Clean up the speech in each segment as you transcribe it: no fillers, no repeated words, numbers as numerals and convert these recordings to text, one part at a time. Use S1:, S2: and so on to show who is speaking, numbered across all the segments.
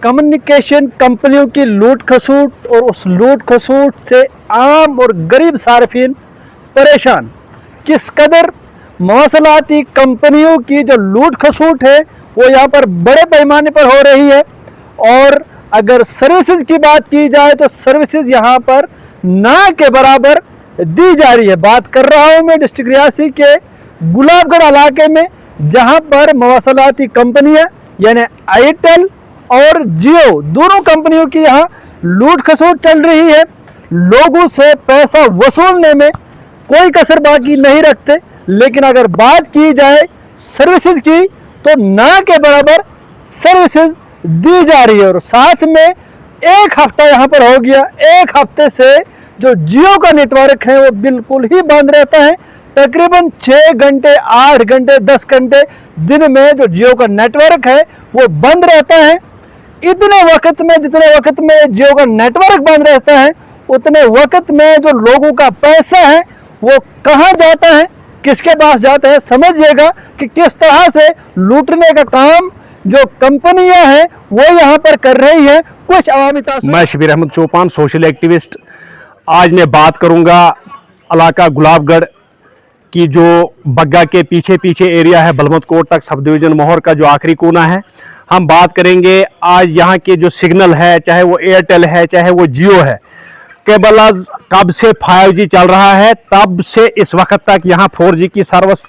S1: Communication कंपनियों की लूट खसूट और उस लूट खसूट से आम और गरीब सार्फिन परेशान। किस कदर मवासलाती कंपनियों की जो लूट खसूट है वो यहाँ पर बड़े पैमाने पर हो रही है। और अगर सर्विसेज की बात की जाए तो सर्विसेज यहाँ पर ना के बराबर दी जा रही है। बात कर रहा हूँ मैं डिस्ट्रिक्ट रियासी के गुलाबगढ़ इलाके में, जहाँ पर मवासलाती कंपनियाँ यानी एयरटेल और जियो दोनों कंपनियों की यहाँ लूट खसूट चल रही है। लोगों से पैसा वसूलने में कोई कसर बाकी नहीं रखते। लेकिन अगर बात की जाए सर्विसेज की तो ना के बराबर सर्विसेज दी जा रही है। और साथ में एक हफ्ता यहाँ पर हो गया, एक हफ्ते से जो जियो का नेटवर्क है वो बिल्कुल ही बंद रहता है। तकरीबन 6 घंटे 8 घंटे 10 घंटे दिन में जो जियो का नेटवर्क है वो बंद रहता है। इतने वक्त में, जितने वक्त में जियो का नेटवर्क बंद रहता है, उतने वक्त में जो लोगों का पैसा है वो कहाँ जाता है, किसके पास जाता है। समझिएगा कि किस तरह से लूटने का काम जो कंपनियां हैं वो यहाँ पर कर रही है। कुछ अवामी तासुर।
S2: मैं शबीर अहमद चौपान, सोशल एक्टिविस्ट। आज मैं बात करूंगा इलाका गुलाबगढ़ की जो बग्गा के पीछे पीछे एरिया है, बलमत कोट तक सब डिवीजन मोहर का जो आखिरी कोना है। हम बात करेंगे आज यहाँ के जो सिग्नल है, चाहे वो एयरटेल है चाहे वो जियो है, केबल आज कब से 5G चल रहा है तब से इस वक्त तक यहाँ 4G की सर्विस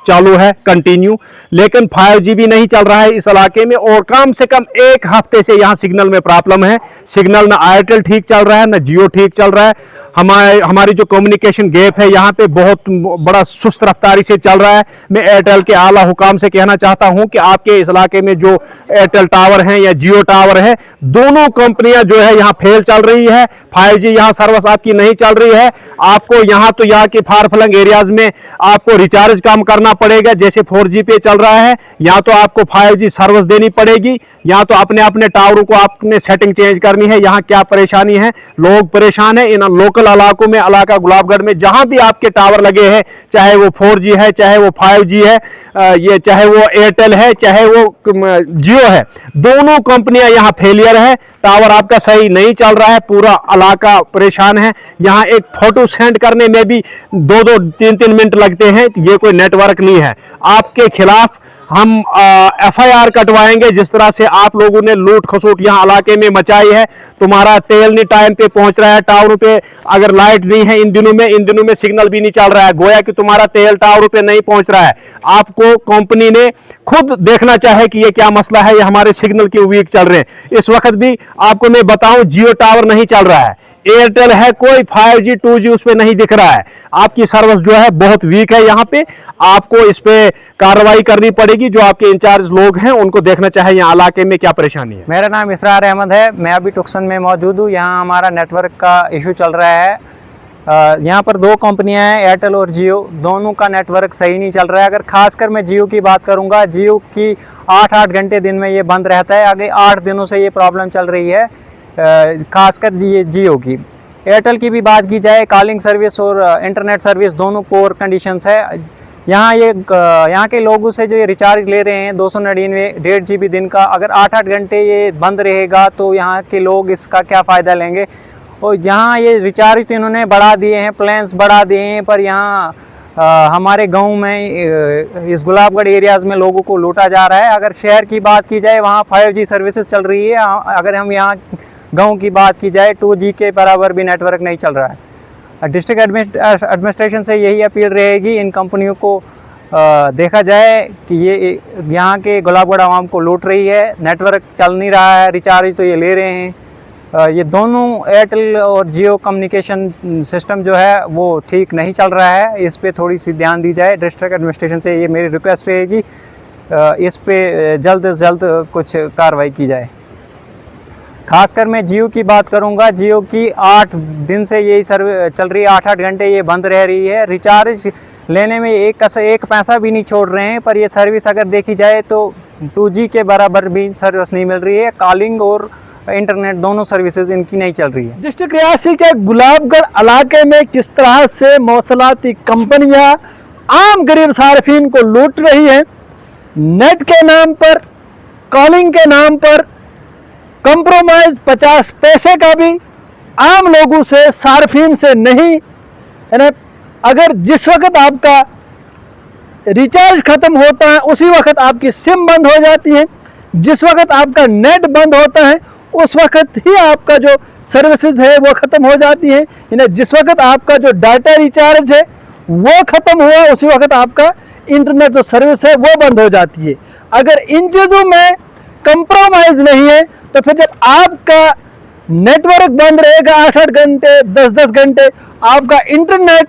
S2: चालू है कंटिन्यू, लेकिन 5G भी नहीं चल रहा है इस इलाके में। और कम से कम एक हफ्ते से यहाँ सिग्नल में प्रॉब्लम है। सिग्नल ना एयरटेल ठीक चल रहा है ना जियो ठीक चल रहा है। हमारी जो कम्युनिकेशन गैप है यहाँ पे बहुत बड़ा सुस्त रफ्तारी से चल रहा है। मैं एयरटेल के आला हुकाम से कहना चाहता हूँ कि आपके इस इलाके में जो एयरटेल टावर हैं या जियो टावर है, दोनों कंपनियां जो है यहाँ फेल चल रही है। 5G यहाँ सर्विस आपकी नहीं चल रही है। आपको यहाँ तो यहाँ के फार फ्लंग एरियाज में आपको रिचार्ज कम करना पड़ेगा, जैसे 4G पे चल रहा है। या तो आपको 5G सर्विस देनी पड़ेगी या तो अपने अपने टावरों को आपने सेटिंग चेंज करनी है। यहाँ क्या परेशानी है, लोग परेशान है। इन लोकल इलाकों में, इलाका गुलाबगढ़ में जहां भी आपके टावर लगे हैं, चाहे वो 4G है चाहे वो 5G है, ये चाहे वो एयरटेल है चाहे वो जियो है, दोनों कंपनियां यहाँ फेलियर है। टावर आपका सही नहीं चल रहा है, पूरा इलाका परेशान है। यहाँ एक फोटो सेंड करने में भी 2-2 3-3 मिनट लगते हैं। ये कोई नेटवर्क नहीं है। आपके खिलाफ हम FIR कटवाएंगे। जिस तरह से आप लोगों ने लूट खसूट यहाँ इलाके में मचाई है, तुम्हारा तेल नहीं टाइम पे पहुंच रहा है, टावरों पे अगर लाइट नहीं है इन दिनों में सिग्नल भी नहीं चल रहा है, गोया कि तुम्हारा तेल टावरों पे नहीं पहुंच रहा है। आपको कंपनी ने खुद देखना चाहे कि ये क्या मसला है, ये हमारे सिग्नल क्यों वीक चल रहे हैं। इस वक्त भी आपको मैं बताऊं, जियो टावर नहीं चल रहा है, एयरटेल है, कोई 5G 2G उस पे नहीं दिख रहा है। आपकी सर्विस जो है बहुत वीक है। यहाँ पे आपको इस पे कार्रवाई करनी पड़ेगी। जो आपके इंचार्ज लोग हैं उनको देखना चाहिए यहाँ इलाके में क्या परेशानी है।
S3: मेरा नाम इसरार अहमद है, मैं अभी टुक्सन में मौजूद हूँ। यहाँ हमारा नेटवर्क का इशू चल रहा है। यहाँ पर 2 कंपनियां हैं, एयरटेल और जियो, दोनों का नेटवर्क सही नहीं चल रहा है। अगर खासकर मैं जियो की बात करूँगा, जियो की 8-8 घंटे दिन में ये बंद रहता है। आगे 8 दिनों से ये प्रॉब्लम चल रही है, खासकर जियो की। एयरटेल की भी बात की जाए, कॉलिंग सर्विस और इंटरनेट सर्विस दोनों पोर कंडीशंस है। यहाँ के लोगों से जो ये रिचार्ज ले रहे हैं 299 1.5 GB दिन का, अगर 8-8 घंटे ये बंद रहेगा तो यहाँ के लोग इसका क्या फ़ायदा लेंगे। और यहाँ ये रिचार्ज तो इन्होंने बढ़ा दिए हैं, प्लान्स बढ़ा दिए हैं, पर यहाँ हमारे गांव में इस गुलाबगढ़ एरियाज़ में लोगों को लूटा जा रहा है। अगर शहर की बात की जाए वहाँ 5G सर्विसेज चल रही है। अगर हम यहाँ गांव की बात की जाए 2G के बराबर भी नेटवर्क नहीं चल रहा है। डिस्ट्रिक्ट एडमिनिस्ट्रेशन से यही अपील रहेगी, इन कंपनियों को देखा जाए कि ये यहाँ के गुलाबगढ़ आवाम को लूट रही है। नेटवर्क चल नहीं रहा है, रिचार्ज तो ये ले रहे हैं। ये दोनों एयरटेल और जियो कम्युनिकेशन सिस्टम जो है वो ठीक नहीं चल रहा है। इस पे थोड़ी सी ध्यान दी जाए। डिस्ट्रिक्ट एडमिनिस्ट्रेशन से ये मेरी रिक्वेस्ट रहेगी, इस पे जल्द से जल्द कुछ कार्रवाई की जाए। खासकर मैं जियो की बात करूंगा, जियो की 8 दिन से यही सर्विस चल रही है, 8-8 घंटे ये बंद रह रही है। रिचार्ज लेने में एक पैसा भी नहीं छोड़ रहे हैं, पर ये सर्विस अगर देखी जाए तो 2G के बराबर भी सर्विस नहीं मिल रही है। कॉलिंग और इंटरनेट दोनों सर्विसेज इनकी नहीं चल रही है।
S1: डिस्ट्रिक्ट रियासी के गुलाबगढ़ इलाके में किस तरह से मौसलाती कंपनियां आम गरीब सार्फिन को लूट रही है, नेट के नाम पर, कॉलिंग के नाम पर, कंप्रोमाइज 50 पैसे का भी आम लोगों से, सार्फिन से नहीं। यानी अगर जिस वक्त आपका रिचार्ज खत्म होता है उसी वक्त आपकी सिम बंद हो जाती है, जिस वक्त आपका नेट बंद होता है उस वक्त ही आपका जो सर्विसेज है वो खत्म हो जाती है। यानी जिस वक्त आपका जो डाटा रिचार्ज है वो खत्म हुआ उसी वक्त आपका इंटरनेट जो सर्विस है वो बंद हो जाती है। अगर इन चीज़ों में कंप्रोमाइज नहीं है तो फिर जब आपका नेटवर्क बंद रहेगा 8-8 घंटे, 10-10 घंटे, आपका इंटरनेट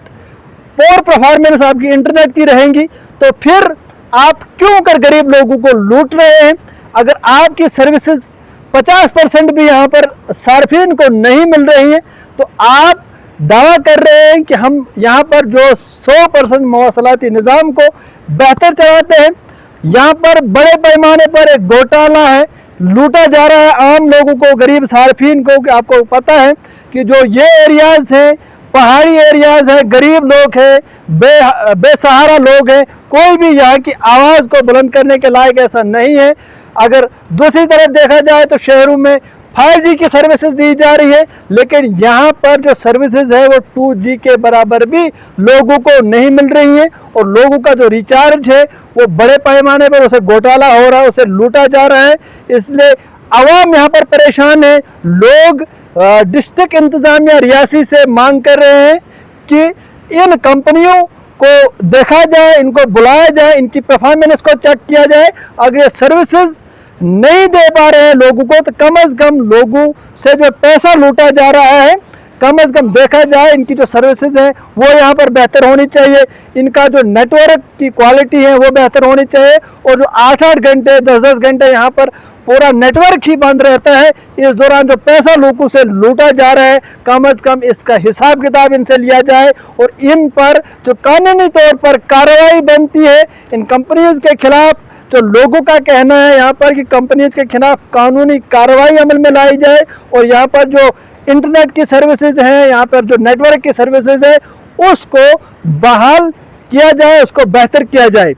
S1: पोर परफॉर्मेंस आपकी इंटरनेट की रहेंगी, तो फिर आप क्यों कर गरीब लोगों को लूट रहे हैं? अगर आपकी सर्विसेज 50% भी यहाँ पर सार्फिन को नहीं मिल रही है तो आप दावा कर रहे हैं कि हम यहाँ पर जो 100% मवासलाती निज़ाम को बेहतर चलाते हैं। यहाँ पर बड़े पैमाने पर एक घोटाला है, लूटा जा रहा है आम लोगों को, गरीब सार्फिन को। कि आपको पता है कि जो ये एरियाज़ हैं, पहाड़ी एरियाज़ हैं, गरीब लोग हैं, बेसहारा लोग हैं, कोई भी यहाँ की आवाज़ को बुलंद करने के लायक ऐसा नहीं है। अगर दूसरी तरफ देखा जाए तो शहरों में 5G की सर्विसेज दी जा रही है, लेकिन यहाँ पर जो सर्विसेज है वो 2G के बराबर भी लोगों को नहीं मिल रही है, और लोगों का जो रिचार्ज है वो बड़े पैमाने पर उसे घोटाला हो रहा है, उसे लूटा जा रहा है। इसलिए आवाम यहाँ पर परेशान है। लोग डिस्ट्रिक्ट इंतजामिया रियासी से मांग कर रहे हैं कि इन कंपनियों को देखा जाए, इनको बुलाया जाए, इनकी परफॉर्मेंस को चेक किया जाए। अगर ये सर्विसेज नहीं दे पा रहे हैं लोगों को तो कम से कम लोगों से जो पैसा लूटा जा रहा है, कम से कम देखा जाए इनकी जो सर्विसेज है वो यहाँ पर बेहतर होनी चाहिए, इनका जो नेटवर्क की क्वालिटी है वो बेहतर होनी चाहिए। और जो 8-8 घंटे, 10-10 घंटे यहाँ पर पूरा नेटवर्क ही बंद रहता है, इस दौरान जो पैसा लोगों से लूटा जा रहा है, कम से कम इसका हिसाब किताब इनसे लिया जाए और इन पर जो कानूनी तौर पर कार्रवाई बनती है इन कंपनीज के खिलाफ। जो लोगों का कहना है यहाँ पर कि कंपनीज के खिलाफ कानूनी कार्रवाई अमल में लाई जाए, और यहाँ पर जो इंटरनेट की सर्विसेज हैं, यहाँ पर जो नेटवर्क की सर्विसेज है उसको बहाल किया जाए, उसको बेहतर किया जाए।